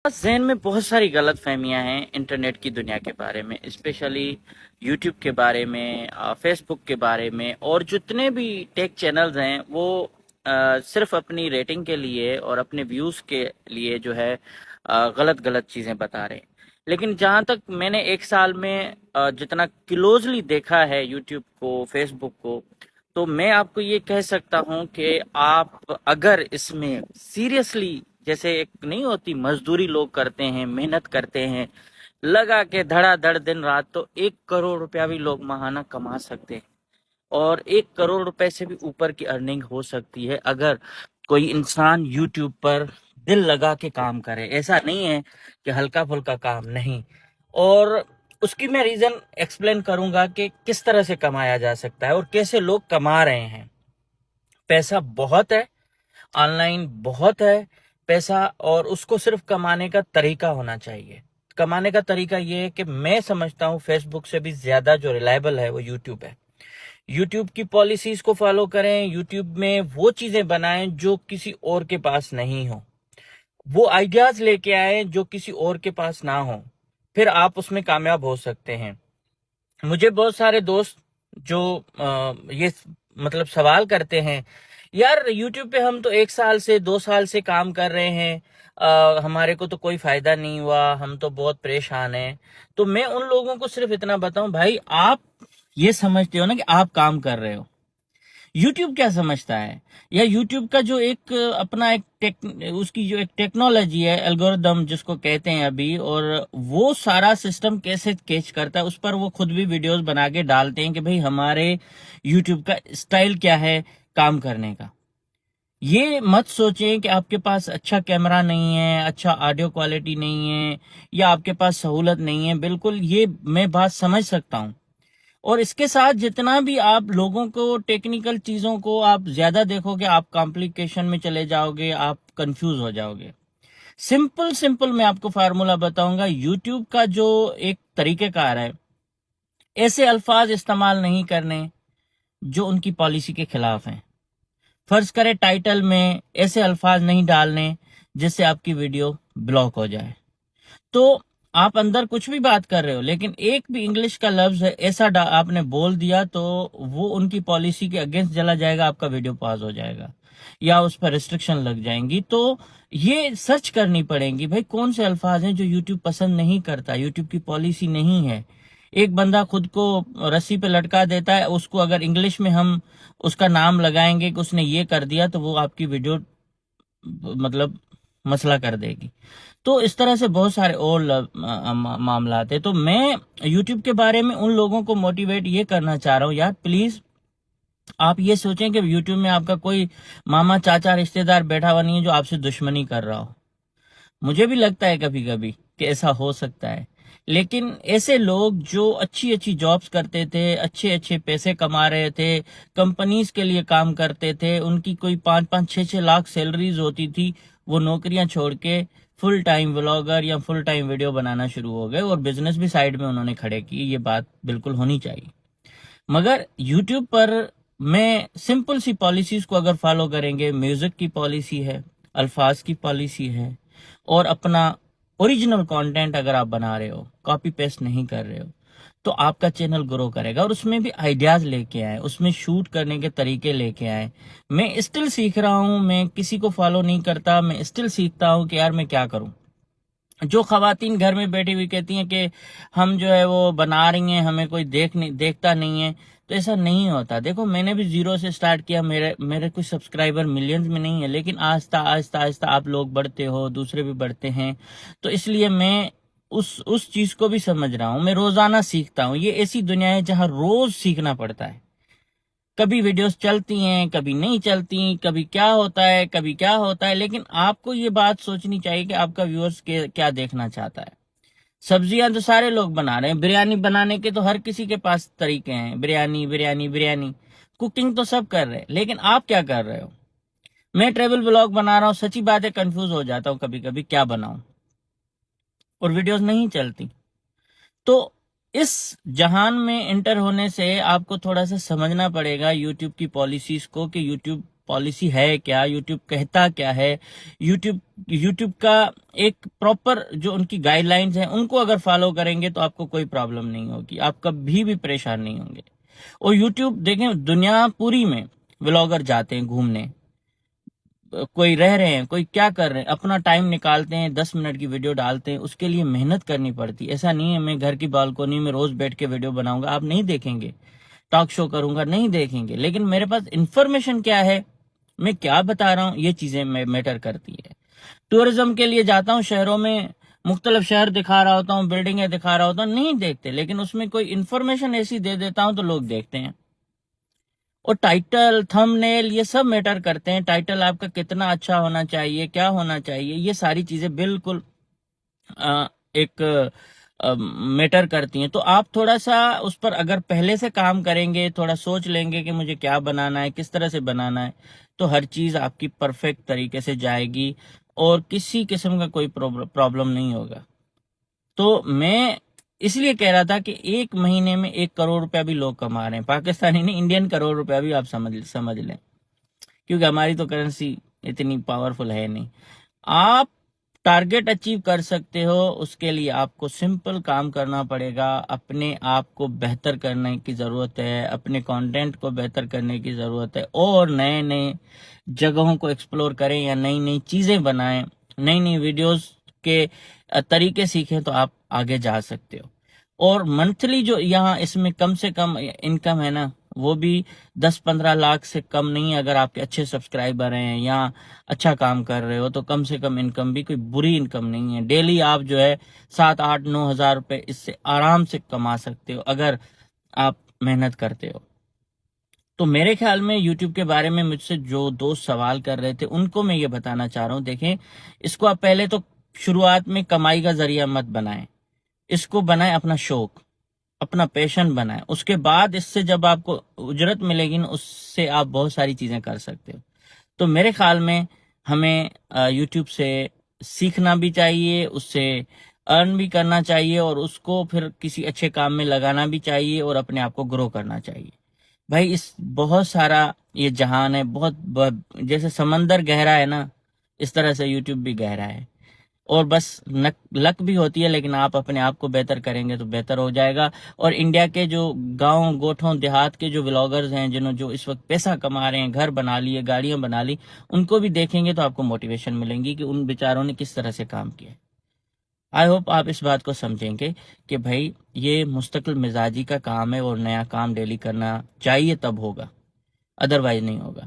ذہن میں بہت ساری غلط فہمیاں ہیں انٹرنیٹ کی دنیا کے بارے میں، اسپیشلی یوٹیوب کے بارے میں، فیس بک کے بارے میں، اور جتنے بھی ٹیک چینلز ہیں وہ صرف اپنی ریٹنگ کے لیے اور اپنے ویوز کے لیے جو ہے غلط غلط چیزیں بتا رہے ہیں۔ لیکن جہاں تک میں نے ایک سال میں جتنا کلوزلی دیکھا ہے یوٹیوب کو، فیس بک کو، تو میں آپ کو یہ کہہ سکتا ہوں کہ آپ اگر اس میں سیریسلی، جیسے ایک نہیں ہوتی مزدوری لوگ کرتے ہیں، محنت کرتے ہیں لگا کے دھڑا دھڑ دن رات، تو 1 کروڑ روپیہ بھی لوگ ماہانہ کما سکتے ہیں، اور 1 کروڑ روپے سے بھی اوپر کی ارننگ ہو سکتی ہے اگر کوئی انسان یوٹیوب پر دل لگا کے کام کرے۔ ایسا نہیں ہے کہ ہلکا پھلکا کام نہیں، اور اس کی میں ریزن ایکسپلین کروں گا کہ کس طرح سے کمایا جا سکتا ہے اور کیسے لوگ کما رہے ہیں۔ پیسہ بہت ہے، آن لائن بہت ہے پیسہ، اور اس کو صرف کمانے کا طریقہ ہونا چاہیے۔ کمانے کا طریقہ یہ ہے کہ میں سمجھتا ہوں فیس بک سے بھی زیادہ جو ریلائبل ہے وہ یوٹیوب ہے۔ یوٹیوب کی پالیسیز کو فالو کریں، یوٹیوب میں وہ چیزیں بنائیں جو کسی اور کے پاس نہیں ہو، وہ آئیڈیاز لے کے آئیں جو کسی اور کے پاس نہ ہو، پھر آپ اس میں کامیاب ہو سکتے ہیں۔ مجھے بہت سارے دوست جو یہ مطلب سوال کرتے ہیں، یار یوٹیوب پہ ہم تو 1 سال سے 2 سال سے کام کر رہے ہیں، ہمارے کو تو کوئی فائدہ نہیں ہوا، ہم تو بہت پریشان ہیں۔ تو میں ان لوگوں کو صرف اتنا بتاؤں، بھائی آپ یہ سمجھتے ہو نا کہ آپ کام کر رہے ہو، یوٹیوب کیا سمجھتا ہے؟ یا یوٹیوب کا جو ایک اپنا اس کی جو ایک ٹیکنالوجی ہے، الگوریدم جس کو کہتے ہیں ابھی، اور وہ سارا سسٹم کیسے کیچ کرتا ہے، اس پر وہ خود بھی ویڈیوز بنا کے ڈالتے ہیں کہ بھئی ہمارے یوٹیوب کا اسٹائل کیا ہے کام کرنے کا۔ یہ مت سوچیں کہ آپ کے پاس اچھا کیمرہ نہیں ہے، اچھا آڈیو کوالٹی نہیں ہے، یا آپ کے پاس سہولت نہیں ہے۔ بالکل یہ میں بات سمجھ سکتا ہوں، اور اس کے ساتھ جتنا بھی آپ لوگوں کو ٹیکنیکل چیزوں کو آپ زیادہ دیکھو گے، آپ کمپلیکیشن میں چلے جاؤ گے، آپ کنفیوز ہو جاؤ گے۔ سمپل میں آپ کو فارمولا بتاؤں گا۔ یوٹیوب کا جو ایک طریقہ کار ہے، ایسے الفاظ استعمال نہیں کرنے جو ان کی پالیسی کے خلاف ہیں۔ فرض کرے ٹائٹل میں ایسے الفاظ نہیں ڈالنے جس سے آپ کی ویڈیو بلاک ہو جائے۔ تو آپ اندر کچھ بھی بات کر رہے ہو، لیکن ایک بھی انگلش کا لفظ ایسا آپ نے بول دیا تو وہ ان کی پالیسی کے اگینسٹ چلا جائے گا، آپ کا ویڈیو پاز ہو جائے گا یا اس پر ریسٹرکشن لگ جائیں گی۔ تو یہ سرچ کرنی پڑیں گی بھائی کون سے الفاظ ہیں جو یوٹیوب پسند نہیں کرتا، یوٹیوب کی پالیسی نہیں ہے۔ ایک بندہ خود کو رسی پہ لٹکا دیتا ہے، اس کو اگر انگلش میں ہم اس کا نام لگائیں گے کہ اس نے یہ کر دیا تو وہ آپ کی ویڈیو مطلب مسئلہ کر دے گی۔ تو اس طرح سے بہت سارے اور معاملات ہیں۔ تو میں یوٹیوب کے بارے میں ان لوگوں کو موٹیویٹ یہ کرنا چاہ رہا ہوں، یار پلیز آپ یہ سوچیں کہ یوٹیوب میں آپ کا کوئی ماما چاچا رشتہ دار بیٹھا ہوا نہیں ہے جو آپ سے دشمنی کر رہا ہو۔ مجھے بھی لگتا ہے کبھی کبھی کہ ایسا ہو سکتا ہے، لیکن ایسے لوگ جو اچھی اچھی جابز کرتے تھے، اچھے اچھے پیسے کما رہے تھے، کمپنیز کے لیے کام کرتے تھے، ان کی کوئی 5-5 6 6 لاکھ سیلریز ہوتی تھی، وہ نوکریاں چھوڑ کے فل ٹائم ولاگر یا فل ٹائم ویڈیو بنانا شروع ہو گئے، اور بزنس بھی سائیڈ میں انہوں نے کھڑے کی۔ یہ بات بالکل ہونی چاہیے، مگر یوٹیوب پر میں سمپل سی پالیسیز کو اگر فالو کریں گے، میوزک کی پالیسی ہے، الفاظ کی پالیسی ہے، اور اپنا اوریجنل کانٹینٹ اگر آپ بنا رہے ہو، کاپی پیسٹ نہیں کر رہے ہو، تو آپ کا چینل گرو کرے گا۔ اور اس میں بھی آئیڈیاز لے کے آئے، اس میں شوٹ کرنے کے طریقے لے کے آئے۔ میں اسٹل سیکھ رہا ہوں، میں کسی کو فالو نہیں کرتا، میں اسٹل سیکھتا ہوں کہ یار میں کیا کروں۔ جو خواتین گھر میں بیٹھی ہوئی کہتی ہیں کہ ہم جو ہے وہ بنا رہی ہیں، ہمیں کوئی دیکھتا نہیں ہے، تو ایسا نہیں ہوتا۔ دیکھو میں نے بھی زیرو سے سٹارٹ کیا، میرے کچھ سبسکرائبر ملینز میں نہیں ہے، لیکن آہستہ آہستہ آہستہ آپ لوگ بڑھتے ہو، دوسرے بھی بڑھتے ہیں، تو اس لیے میں اس چیز کو بھی سمجھ رہا ہوں۔ میں روزانہ سیکھتا ہوں، یہ ایسی دنیا ہے جہاں روز سیکھنا پڑتا ہے۔ کبھی ویڈیوز چلتی ہیں، کبھی نہیں چلتی، کبھی کیا ہوتا ہے، لیکن آپ کو یہ بات سوچنی چاہیے کہ آپ کا ویورز کیا دیکھنا چاہتا ہے۔ سبزیاں تو سارے لوگ بنا رہے ہیں، بریانی بنانے کے تو ہر کسی کے پاس طریقے ہیں، بریانی کوکنگ تو سب کر رہے ہیں، لیکن آپ کیا کر رہے ہو؟ میں ٹریول بلاگ بنا رہا ہوں، سچی بات ہے کنفیوز ہو جاتا ہوں کبھی کبھی کیا بناؤں، اور ویڈیوز نہیں چلتی۔ تو اس جہان میں انٹر ہونے سے آپ کو تھوڑا سا سمجھنا پڑے گا یوٹیوب کی پالیسیز کو، کہ یوٹیوب پالیسی ہے کیا، یوٹیوب کہتا کیا ہے، یوٹیوب کا ایک پراپر جو ان کی گائیڈ لائنز ہیں ان کو اگر فالو کریں گے تو آپ کو کوئی پرابلم نہیں ہوگی، آپ کبھی بھی پریشان نہیں ہوں گے۔ اور یوٹیوب دیکھیں، دنیا پوری میں ولاگر جاتے ہیں گھومنے، کوئی رہ رہے ہیں، کوئی کیا کر رہے ہیں، اپنا ٹائم نکالتے ہیں، 10 منٹ کی ویڈیو ڈالتے ہیں، اس کے لیے محنت کرنی پڑتی ہے۔ ایسا نہیں ہے میں گھر کی بالکونی میں روز بیٹھ کے ویڈیو بناؤں گا، آپ نہیں دیکھیں گے، ٹاک شو کروں گا، نہیں دیکھیں گے، لیکن میرے پاس انفارمیشن کیا ہے، میں کیا بتا رہا ہوں، یہ چیزیں میٹر کرتی ہے۔ ٹورزم کے لیے جاتا ہوں شہروں میں، مختلف شہر دکھا رہا ہوتا ہوں، بلڈنگیں دکھا رہا ہوتا ہوں، نہیں دیکھتے، لیکن اس میں کوئی انفارمیشن ایسی دے دیتا ہوں تو لوگ دیکھتے ہیں۔ اور ٹائٹل، تھم نیل، یہ سب میٹر کرتے ہیں۔ ٹائٹل آپ کا کتنا اچھا ہونا چاہیے، کیا ہونا چاہیے، یہ ساری چیزیں بالکل ایک میٹر کرتی ہیں۔ تو آپ تھوڑا سا اس پر اگر پہلے سے کام کریں گے، تھوڑا سوچ لیں گے کہ مجھے کیا بنانا ہے، کس طرح سے بنانا ہے، تو ہر چیز آپ کی پرفیکٹ طریقے سے جائے گی اور کسی قسم کا کوئی پرابلم نہیں ہوگا۔ تو میں اس لیے کہہ رہا تھا کہ 1 مہینے میں 1 کروڑ روپیہ بھی لوگ کما رہے ہیں، پاکستانی نہیں، انڈین کروڑ روپیہ بھی آپ سمجھ لیں، کیونکہ ہماری تو کرنسی اتنی پاورفل ہے نہیں۔ آپ ٹارگٹ اچیو کر سکتے ہو، اس کے لیے آپ کو سمپل کام کرنا پڑے گا، اپنے آپ کو بہتر کرنے کی ضرورت ہے، اپنے کانٹینٹ کو بہتر کرنے کی ضرورت ہے، اور نئے نئے جگہوں کو ایکسپلور کریں یا نئی نئی چیزیں بنائیں، نئی نئی ویڈیوز کے طریقے سیکھیں تو آپ آگے جا سکتے ہو۔ اور منتھلی جو یہاں اس میں کم سے کم انکم ہے نا، وہ بھی 10-15 لاکھ سے کم نہیں ہے۔ اگر آپ کے اچھے سبسکرائبر ہیں یا اچھا کام کر رہے ہو تو کم سے کم انکم بھی کوئی بری انکم نہیں ہے۔ ڈیلی آپ جو ہے 7-8-9 ہزار روپے اس سے آرام سے کما سکتے ہو اگر آپ محنت کرتے ہو۔ تو میرے خیال میں یوٹیوب کے بارے میں مجھ سے جو دوست سوال کر رہے تھے ان کو میں یہ بتانا چاہ رہا ہوں، دیکھیں اس کو آپ پہلے تو شروعات میں کمائی کا ذریعہ مت بنائیں، اس کو بنائیں اپنا شوق، اپنا پیشن بنائیں۔ اس کے بعد اس سے جب آپ کو اجرت ملے گی نا، اس سے آپ بہت ساری چیزیں کر سکتے ہو۔ تو میرے خیال میں ہمیں یوٹیوب سے سیکھنا بھی چاہیے، اس سے ارن بھی کرنا چاہیے، اور اس کو پھر کسی اچھے کام میں لگانا بھی چاہیے، اور اپنے آپ کو گرو کرنا چاہیے۔ بھائی اس بہت سارا یہ جہان ہے، جیسے سمندر گہرا ہے نا، اس طرح سے یوٹیوب بھی گہرا ہے، اور بس لک بھی ہوتی ہے، لیکن آپ اپنے آپ کو بہتر کریں گے تو بہتر ہو جائے گا۔ اور انڈیا کے جو گاؤں گوٹھوں دیہات کے جو ولاگرز ہیں، جو اس وقت پیسہ کما رہے ہیں، گھر بنا لیے، گاڑیاں بنا لی، ان کو بھی دیکھیں گے تو آپ کو موٹیویشن ملیں گی کہ ان بیچاروں نے کس طرح سے کام کیا۔ آئی ہوپ آپ اس بات کو سمجھیں گے کہ بھائی یہ مستقل مزاجی کا کام ہے، اور نیا کام ڈیلی کرنا چاہیے، تب ہوگا، ادروائز نہیں ہوگا۔